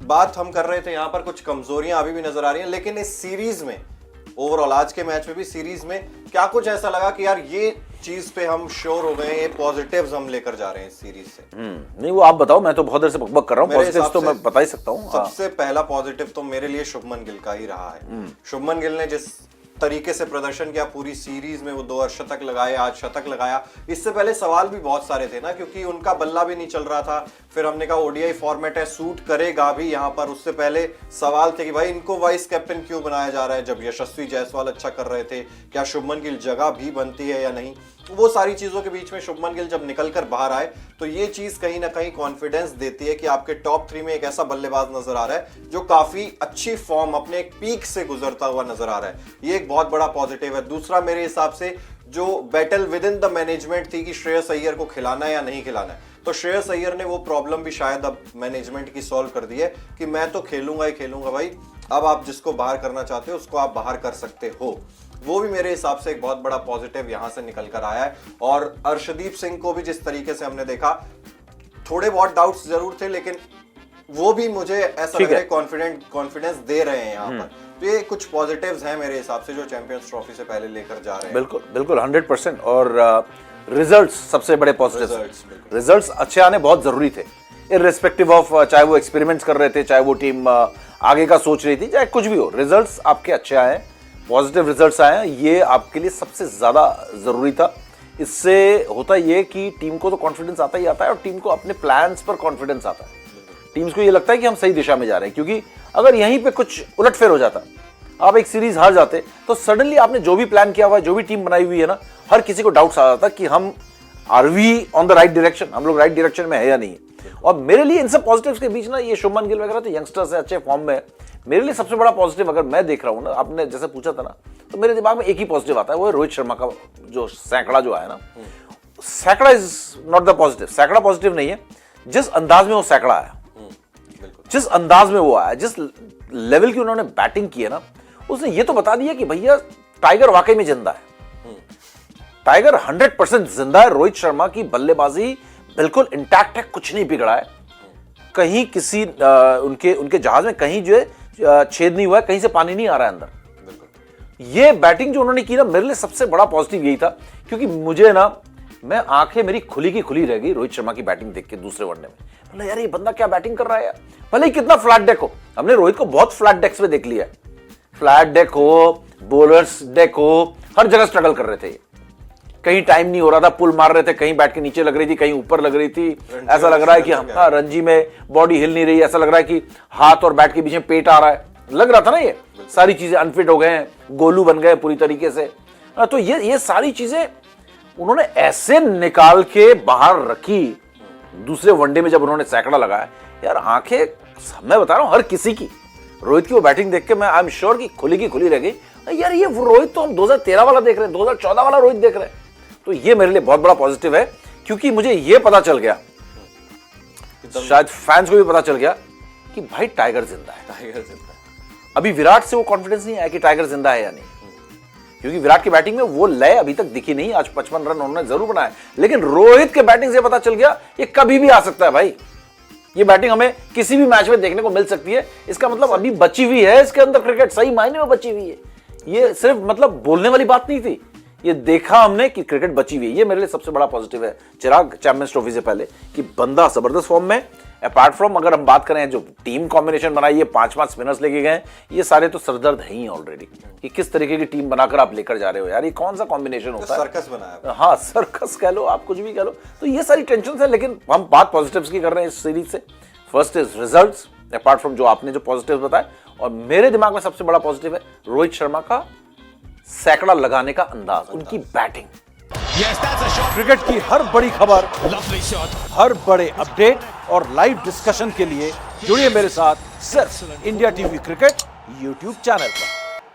बात हम कर रहे थे यहाँ पर कुछ कमजोरियां अभी भी नजर आ रही हैं, लेकिन इस सीरीज में ओवरऑल आज के मैच में भी सीरीज में क्या कुछ ऐसा लगा कि यार ये चीज पे हम श्योर हो गए, ये पॉजिटिव्स हम लेकर जा रहे हैं इस सीरीज से? नहीं वो आप बताओ, मैं तो बहुत देर से बकबक कर रहा हूँ। पॉजिटिव्स तो मैं बता ही सकता हूँ। सबसे पहला पॉजिटिव तो मेरे लिए शुभमन गिल का ही रहा है। शुभमन गिल ने जिस तरीके से प्रदर्शन किया पूरी सीरीज में, वो 2 अर्धशतक लगाए, आज शतक लगाया। इससे पहले सवाल भी बहुत सारे थे ना, क्योंकि उनका बल्ला भी नहीं चल रहा था। फिर हमने कहा ओडीआई फॉर्मेट है, सूट करेगा भी यहाँ पर। उससे पहले सवाल थे कि भाई इनको वाइस कैप्टन क्यों बनाया जा रहा है जब यशस्वी जायसवाल अच्छा कर रहे थे, क्या शुभमन गिल जगह भी बनती है या नहीं। वो सारी चीजों के बीच में शुभमन गिल जब निकल कर बाहर आए तो ये चीज कहीं ना कहीं कॉन्फिडेंस देती है कि आपके टॉप 3 में एक ऐसा बल्लेबाज नजर आ रहा है जो काफी अच्छी फॉर्म, अपने एक पीक से गुजरता हुआ नजर आ रहा है। ये एक बहुत बड़ा पॉजिटिव है। दूसरा मेरे हिसाब से जो battle with in the management थी कि श्रेयस अय्यर को खिलाना है या नहीं खिलाना है, तो श्रेयस अय्यर ने वो प्रॉब्लम भी शायद अब मैनेजमेंट की सॉल्व कर दी है कि मैं तो खेलूंगा ही खेलूंगा भाई, अब आप जिसको बाहर करना चाहते हो उसको आप बाहर कर सकते हो। वो भी मेरे हिसाब से एक बहुत बड़ा पॉजिटिव यहां से निकल कर आया है। और अर्शदीप सिंह को भी जिस तरीके से हमने देखा, थोड़े बहुत डाउट्स जरूर थे, लेकिन वो भी मुझे ऐसा लग रहा है कॉन्फिडेंस दे रहे हैं यहाँ पर। तो ये कुछ पॉजिटिव्स हैं मेरे हिसाब से जो चैंपियंस ट्रॉफी से पहले लेकर जा रहे हैं। बिल्कुल बिल्कुल 100%। और रिजल्ट्स सबसे बड़े पॉजिटिव। रिजल्ट्स अच्छे आने बहुत जरूरी थे, इररिस्पेक्टिव ऑफ चाहे वो एक्सपेरिमेंट्स कर रहे थे, चाहे वो टीम आगे का सोच रही थी, चाहे कुछ भी हो, रिजल्ट्स आपके अच्छे आए, पॉजिटिव रिजल्ट्स आए हैं। ये आपके लिए सबसे ज्यादा जरूरी था। इससे होता ये कि टीम को तो कॉन्फिडेंस आता ही आता है और टीम को अपने प्लान्स पर कॉन्फिडेंस आता है। टीम्स को ये लगता है कि हम सही दिशा में जा रहे हैं, क्योंकि अगर यहीं पे कुछ उलटफेर हो जाता, आप एक सीरीज हार जाते, तो सडनली आपने जो भी प्लान किया हुआ है, जो भी टीम बनाई हुई है ना, हर किसी को डाउट्स आ जाता कि हम are we on the right direction, हम लोग राइट डायरेक्शन में है या नहीं। और मेरे लिए इन सब पॉजिटिव्स के बीच ना ये शुभमन गिल वगैरह तो यंगस्टर्स है, अच्छे फॉर्म में है। मेरे लिए सबसे बड़ा पॉजिटिव अगर मैं देख रहा हूँ ना, आपने जैसे पूछा था ना, तो मेरे दिमाग में एक ही पॉजिटिव आता है, वो है रोहित शर्मा का जो सैकड़ा जो आया ना। सैकड़ा इज नॉट द पॉजिटिव, सैकड़ा पॉजिटिव नहीं है, जिस अंदाज में वो सैकड़ा आया, जिस अंदाज में वो आया, जिस लेवल की उन्होंने बैटिंग की है ना, उसने ये तो बता दिया कि भैया टाइगर वाकई में जिंदा है। टाइगर 100% जिंदा है। रोहित शर्मा की बल्लेबाजी बिल्कुल इंटैक्ट है, कुछ नहीं बिगड़ा है। कहीं किसी उनके जहाज में कहीं जो है छेद नहीं हुआ है, कहीं से पानी नहीं आ रहा है अंदर। ये बैटिंग जो उन्होंने की ना, मेरे लिए सबसे बड़ा पॉजिटिव यही था, क्योंकि मुझे ना, मैं आंखें मेरी खुली की खुली रह गई रोहित शर्मा की बैटिंग देख के दूसरे वनडे में। बोला यार ये बंदा क्या बैटिंग कर रहा है यार, भले ही कितना फ्लैट डेक हो। हमने रोहित को बहुत फ्लैट डेक्स में देख लिया है, फ्लैट डेक हो, बॉलर्स डेक हो, हर जगह स्ट्रगल कर रहे थे। कहीं टाइम नहीं हो रहा था, पुल मार रहे थे, कहीं बैट के नीचे लग रही थी, कहीं ऊपर लग रही थी। ऐसा लग रहा है कि हाँ, रणजी में बॉडी हिल नहीं रही, ऐसा लग रहा है कि हाथ और बैट के बीच में पेट आ रहा है, लग रहा था ना। ये सारी चीजें अनफिट हो गए हैं, गोलू बन गए पूरी तरीके से। तो ये सारी चीजें उन्होंने ऐसे निकाल के बाहर रखी दूसरे वनडे में जब उन्होंने सैकड़ा लगाया। यार आंखें, मैं बता रहा हूं, हर किसी की रोहित की वो बैटिंग देख के मैं आई एम श्योर कि खुली की खुली रह गई। यार ये रोहित तो हम 2013 वाला देख रहे हैं, 2014 वाला रोहित देख रहे हैं। तो ये मेरे लिए बहुत बड़ा पॉजिटिव है, क्योंकि मुझे ये पता चल गया, शायद फैंस को भी पता चल गया कि भाई टाइगर जिंदा है, टाइगर जिंदा है। अभी विराट से वो कॉन्फिडेंस नहीं आया कि टाइगर जिंदा है या नहीं, क्योंकि विराट की बैटिंग में वो लय अभी तक दिखी नहीं। आज 55 रन उन्होंने जरूर बनाए, लेकिन रोहित के बैटिंग से पता चल गया ये कभी भी आ सकता है भाई। ये बैटिंग हमें किसी भी मैच में देखने को मिल सकती है। इसका मतलब अभी बची हुई है इसके अंदर क्रिकेट, सही मायने में बची हुई है। ये सिर्फ मतलब बोलने वाली बात नहीं थी, ये देखा हमने कि क्रिकेट बची हुई है। ये मेरे लिए सबसे बड़ा पॉजिटिव है चिराग, चैंपियंस ट्रॉफी से पहले, कि बंदा जबरदस्त फॉर्म में। अपार्ट फ्रॉम अगर हम बात करें जो टीम कॉम्बिनेशन बनाई है, 5-5 स्पिनर्स लेके गए, ये सारे तो सरदर्द है ही ऑलरेडी कि किस तरीके की टीम बनाकर आप लेकर जा रहे हो। यार ये कौन सा कॉम्बिनेशन होता है, सर्कस बनाया। हाँ सर्कस कह लो, आप कुछ भी कह लो। तो ये सारी टेंशन है, लेकिन हम बात पॉजिटिव्स की कर रहे हैं इस सीरीज से। First is results, apart from जो आपने जो पॉजिटिव बताया, और मेरे दिमाग में सबसे बड़ा पॉजिटिव है रोहित शर्मा का सैकड़ा लगाने का अंदाज, उनकी बैटिंग। क्रिकेट की हर बड़ी खबर, हर बड़े अपडेट और लाइव डिस्कशन के लिए जुड़िए मेरे साथ सिर्फ India TV cricket YouTube channel पर।